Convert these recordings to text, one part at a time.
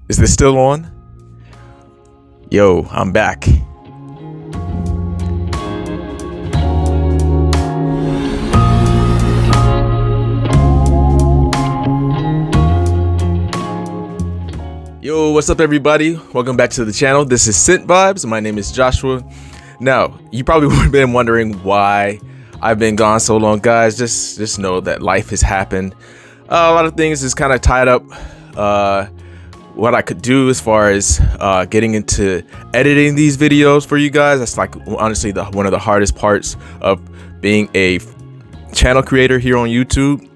Is this still on? Yo, I'm back. Yo, what's up everybody? Welcome back to the channel. This is Scent Vibes. My name is Joshua. Now, you probably would have been wondering why I've been gone so long, guys. Just know that life has happened. A lot of things is kind of tied up. What I could do as far as getting into editing these videos for you guys. That's like honestly one of the hardest parts of being a channel creator here on YouTube.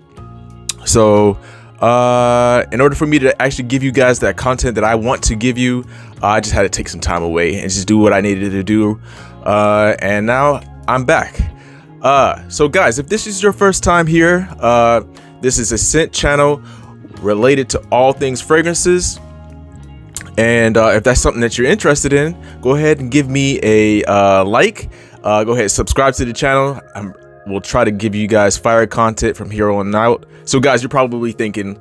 So in order for me to actually give you guys that content that I want to give you, I just had to take some time away and just do what I needed to do. And now I'm back. So guys, if this is your first time here, this is a scent channel related to all things fragrances. And if that's something that you're interested in, go ahead and give me a like. Go ahead and subscribe to the channel. We'll try to give you guys fire content from here on out. So guys, you're probably thinking,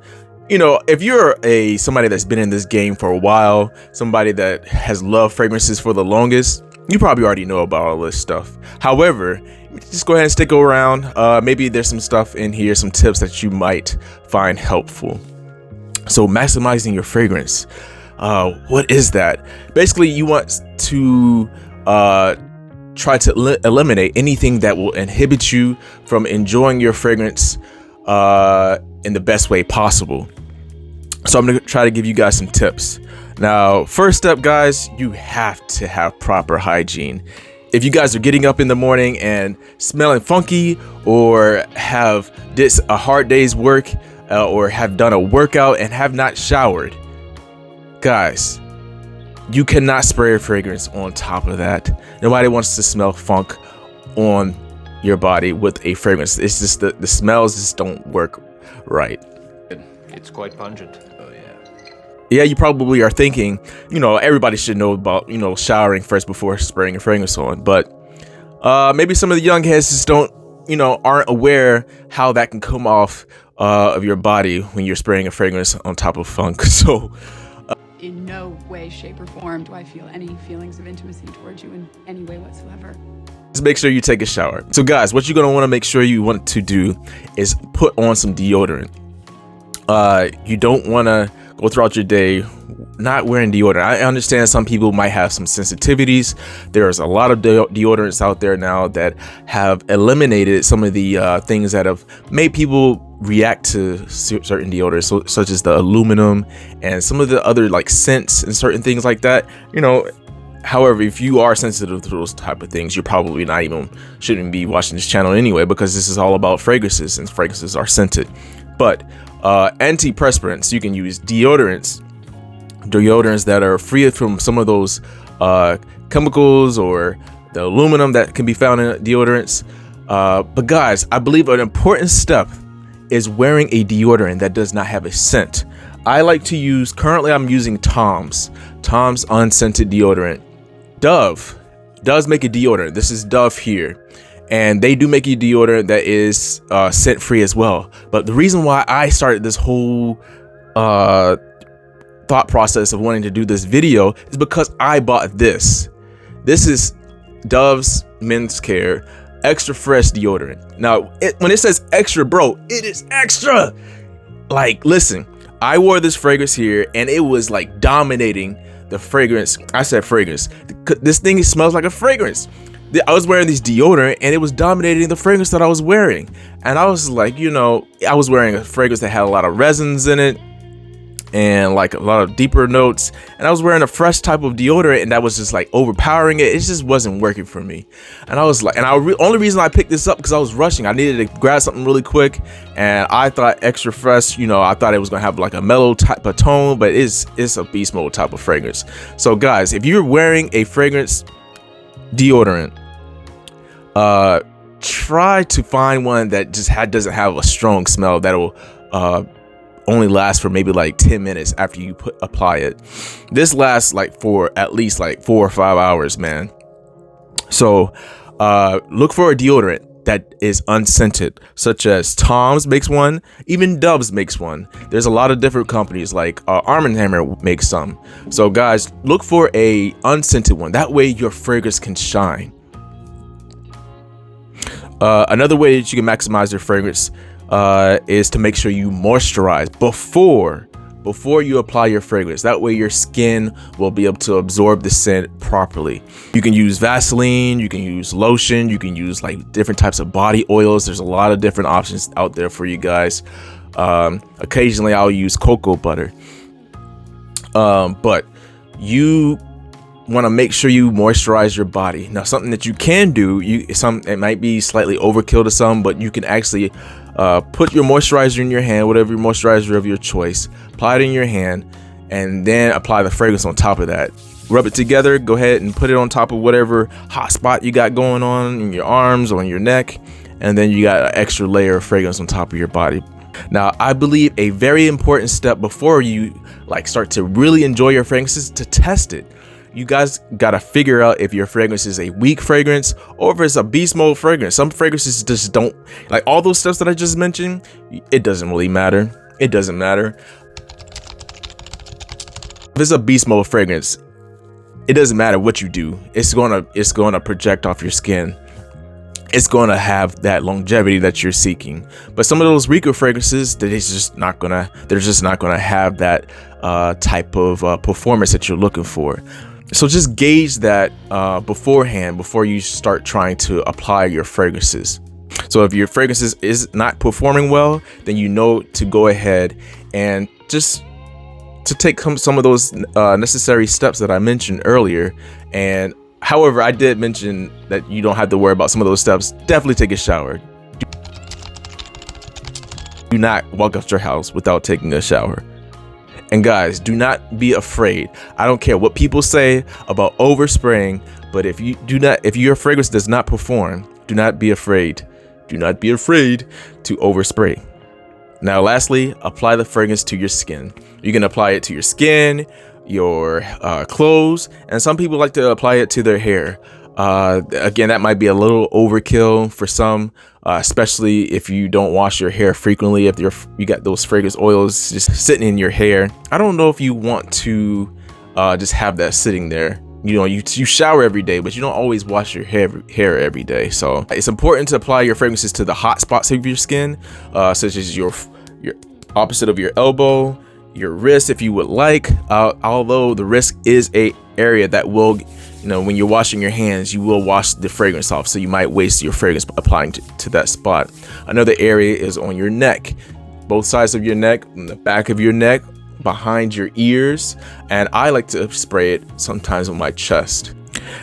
you know, if you're somebody that's been in this game for a while, somebody that has loved fragrances for the longest, you probably already know about all this stuff. However, just go ahead and stick around. Maybe there's some stuff in here, some tips that you might find helpful. So maximizing your fragrance. What is that? Basically, you want to try to eliminate anything that will inhibit you from enjoying your fragrance in the best way possible. So I'm going to try to give you guys some tips. Now, first step, guys, you have to have proper hygiene. If you guys are getting up in the morning and smelling funky, or have did a hard day's work, or have done a workout and have not showered, guys, you cannot spray a fragrance on top of that. Nobody wants to smell funk on your body with a fragrance. It's just the smells just don't work right. It's quite pungent. Oh yeah. Yeah, you probably are thinking, you know, everybody should know about, you know, showering first before spraying a fragrance on. But maybe some of the young heads just don't, you know, aren't aware how that can come off of your body when you're spraying a fragrance on top of funk. So in no way, shape, or form do I feel any feelings of intimacy towards you in any way whatsoever. just make sure you take a shower. So guys, what you're gonna want to make sure you want to do is put on some deodorant. You don't want to go throughout your day not wearing deodorant. I understand some people might have some sensitivities. There's a lot of deodorants out there now that have eliminated some of the things that have made people react to certain deodorants, such as the aluminum and some of the other like scents and certain things like that, you know. However, if you are sensitive to those type of things, you're probably shouldn't be watching this channel anyway, because this is all about fragrances, and fragrances are scented. But antiperspirants, you can use deodorants that are free from some of those chemicals or the aluminum that can be found in deodorants. But guys, I believe an important step is wearing a deodorant that does not have a scent. I like to use, currently I'm using Tom's Unscented deodorant. Dove does make a deodorant. This is Dove here, and they do make a deodorant that is scent free as well. But the reason why I started this whole thought process of wanting to do this video is because I bought this. This is Dove's Men's Care Extra Fresh deodorant. Now, when it says extra, bro, it is extra. Like, listen, I wore this fragrance here and it was like dominating the fragrance. I said fragrance. This thing smells like a fragrance. I was wearing this deodorant and it was dominating the fragrance that I was wearing. And I was like, you know, I was wearing a fragrance that had a lot of resins in it and like a lot of deeper notes, and I was wearing a fresh type of deodorant, and that was just like overpowering it. It just wasn't working for me. And I was like, and only reason I picked this up because I was rushing. I needed to grab something really quick, and I thought Extra Fresh, you know, I thought it was gonna have like a mellow type of tone, but it's a beast mode type of fragrance. So guys, if you're wearing a fragrance deodorant, try to find one that just doesn't have a strong smell that'll only lasts for maybe like 10 minutes after you apply it. This lasts like for at least like 4 or 5 hours, man. So look for a deodorant that is unscented, such as Tom's makes one, even Dove's makes one. There's a lot of different companies, like Arm & Hammer makes some. So guys, look for a unscented one. That way your fragrance can shine. Another way that you can maximize your fragrance is to make sure you moisturize before you apply your fragrance. That way your skin will be able to absorb the scent properly. You can use Vaseline, you can use lotion, you can use like different types of body oils. There's a lot of different options out there for you guys. Occasionally I'll use cocoa butter. But you want to make sure you moisturize your body. Now, something that you can do, it might be slightly overkill to some, but you can actually put your moisturizer in your hand, whatever your moisturizer of your choice, apply it in your hand, and then apply the fragrance on top of that. Rub it together, go ahead and put it on top of whatever hot spot you got going on in your arms or in your neck, and then you got an extra layer of fragrance on top of your body. Now, I believe a very important step before you start to really enjoy your fragrances, to test it. You guys gotta figure out if your fragrance is a weak fragrance or if it's a beast mode fragrance. Some fragrances just don't, like all those steps that I just mentioned, it doesn't really matter. It doesn't matter. If it's a beast mode fragrance, it doesn't matter what you do. It's gonna project off your skin. It's gonna have that longevity that you're seeking. But some of those weaker fragrances, they're just not gonna have that type of performance that you're looking for. So just gauge that beforehand before you start trying to apply your fragrances. So if your fragrances is not performing well, then you know to go ahead and just to take some of those necessary steps that I mentioned earlier. And however, I did mention that you don't have to worry about some of those steps. Definitely take a shower. Do not walk out your house without taking a shower. And guys, do not be afraid. I don't care what people say about overspraying, but if your fragrance does not perform, do not be afraid. Do not be afraid to overspray. Now, lastly, apply the fragrance to your skin. You can apply it to your skin, your clothes, and some people like to apply it to their hair. Again, that might be a little overkill for some, especially if you don't wash your hair frequently. If you got those fragrance oils just sitting in your hair, I don't know if you want to just have that sitting there. You know, you shower every day, but you don't always wash your hair every day. So it's important to apply your fragrances to the hot spots of your skin, such as your opposite of your elbow, your wrist, if you would like. Although the wrist is a area that will, when you're washing your hands, you will wash the fragrance off, so you might waste your fragrance applying to that spot. Another area is on your neck, both sides of your neck, on the back of your neck, behind your ears, and I like to spray it sometimes on my chest.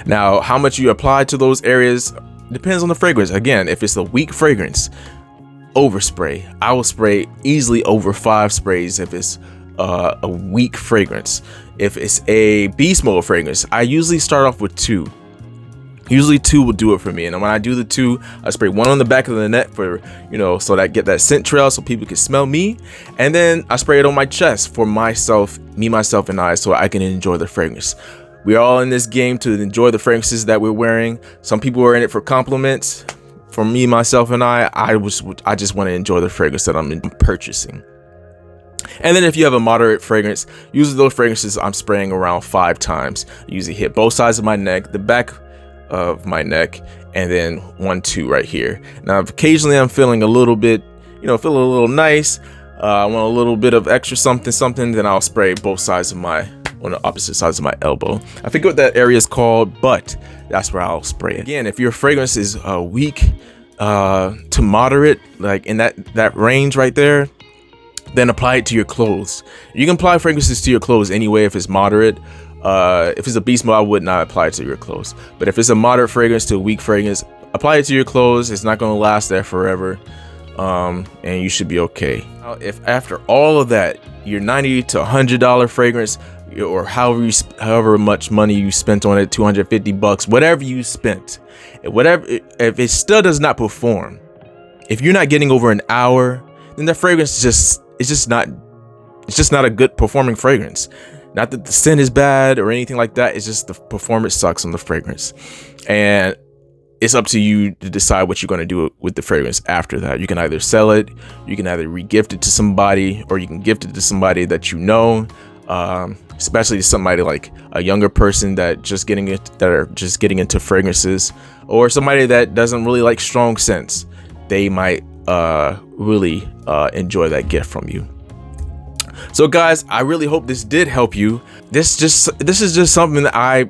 Now, how much you apply to those areas depends on the fragrance. Again, if it's a weak fragrance, overspray. I will spray easily over 5 sprays if it's a weak fragrance. If it's a beast mode fragrance, I usually start off with 2. Usually 2 will do it for me. And when I do the 2, I spray 1 on the back of the neck for, so that I get that scent trail so people can smell me. And then I spray it on my chest for myself, myself, and I, so I can enjoy the fragrance. We're all in this game to enjoy the fragrances that we're wearing. Some people are in it for compliments. For me, myself, and I just want to enjoy the fragrance that I'm purchasing. And then if you have a moderate fragrance, usually those fragrances I'm spraying around 5 times. I usually hit both sides of my neck, the back of my neck, and then 1, 2 right here. Now, occasionally I'm feeling a little bit, feeling a little nice. I want a little bit of extra something, then I'll spray both sides of on the opposite sides of my elbow. I forget what that area is called, but that's where I'll spray it. Again, if your fragrance is weak to moderate, like in that range right there, then apply it to your clothes. You can apply fragrances to your clothes anyway if it's moderate. If it's a beast mode, I would not apply it to your clothes. But if it's a moderate fragrance to a weak fragrance, apply it to your clothes. It's not going to last there forever, and you should be okay. Now, if after all of that, your $90 to $100 fragrance, or however much money you spent on it, $250, whatever you spent, if it still does not perform, if you're not getting over an hour, then the fragrance it's just not a good performing fragrance. Not that the scent is bad or anything like that. It's just the performance sucks on the fragrance. And it's up to you to decide what you're going to do with the fragrance after that. You can either sell it, you can either re-gift it to somebody, or you can gift it to somebody that you know, especially somebody like a younger person that are just getting into fragrances, or somebody that doesn't really like strong scents. They might really enjoy that gift from you. So guys, I really hope this did help you. This is just something that I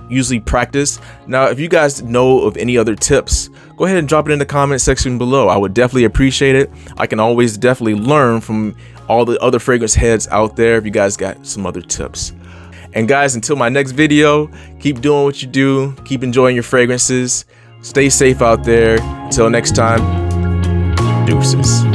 usually practice. Now, if you guys know of any other tips, go ahead and drop it in the comment section below. I would definitely appreciate it. I can always definitely learn from all the other fragrance heads out there if you guys got some other tips. And guys, until my next video, keep doing what you do, keep enjoying your fragrances, stay safe out there. Until next time, deuces.